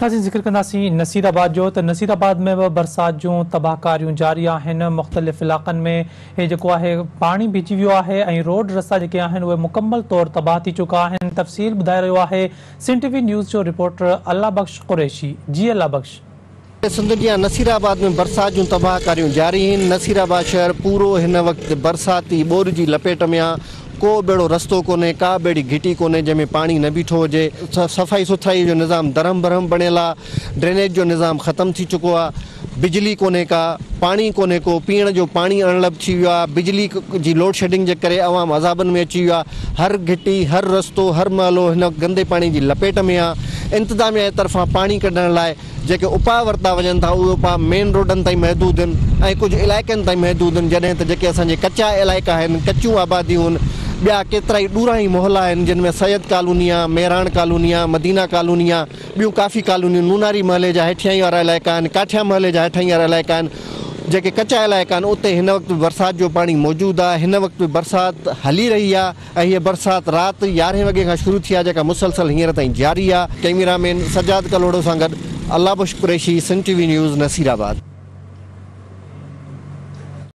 नाज़रीन ज़िक्र कंदासीं नसीराबाद जो, त नसीराबाद में बि बरसात जूं तबाहकारियूं जारी आहिनि। मुख़्तलिफ़ इलाक़नि में हे जेको आहे पाणी भीजी वियो आहे ऐं रोड रस्ता जेके आहिनि उहे मुकमल तौरु तबाह थी चुका आहिनि। तफ़सील ॿुधाए रहियो आहे सिंध टीवी न्यूज़ जो रिपोर्टर अल्लाह बख़्श कुरैशी। जी अल्लाह बख़्श। सिंध जी नसीराबाद में बरसात जूं तबाहकारियूं जारी आहिनि। नसीराबाद शहर पूरो हिन वक़्तु बरसाती ॿोर जी लपेट में आहे। को बेड़ो रस्तो कोन्हे, का बेड़ी घिटी कोन्हे जंहिंमें पाणी न बीठो हुजे। सफ़ाई सुथराई जो निज़ाम दरम बरम बणियल आहे। ड्रेनेज जो निज़ाम ख़तमु थी चुको आहे। बिजली कोन्हे का, पाणी कोन्हे को, पीअण जो पाणी अणलभ थी वियो आहे। बिजली जी लोड शेडिंग जे करे अवाम अज़ाबनि में अची वियो आहे। हर घिटी, हर रस्तो, हर महलो हिन गंदे पाणी जी लपेट में आहे। इंतिज़ामिया जे तरफ़ां पाणी कढण लाइ जेके उपाउ वरिता वञनि था उहे उपाउ मेन रोडनि ताईं महदूद आहिनि ऐं कुझु इलाइक़नि ताईं महदूद आहिनि। जॾहिं त जेके असांजे कचा इलाइक़ा आहिनि, कचियूं आबादियूं आहिनि, ॿिया केतिरा ई ॾूरा ई मोहल्ला आहिनि जिन में सैयद कॉलोनी आहे, मेहराण कॉलोनी आहे, मदीना कॉलोनी आहे, ॿियूं काफ़ी कॉलोनियूं नूनारी महले जा हेठियाई वारा इलाइक़ा आहिनि, काठिया महले जा हेठाई वारा इलाइक़ा आहिनि। जेके कचा इलाइक़ा आहिनि उते हिन वक़्तु बरसाति जो पाणी मौजूदु आहे। हिन वक़्तु बरसाति हली रही आहे ऐं हीअ बरसाति राति 11 वॻे खां शुरू थी आहे जेका मुसलसल हींअर ताईं जारी आहे। कैमरामैन सजाद कलोड़ो सां गॾु अल्लाह बख़्श कुरैशी, सिंध टीवी न्यूज़, नसीराबाद।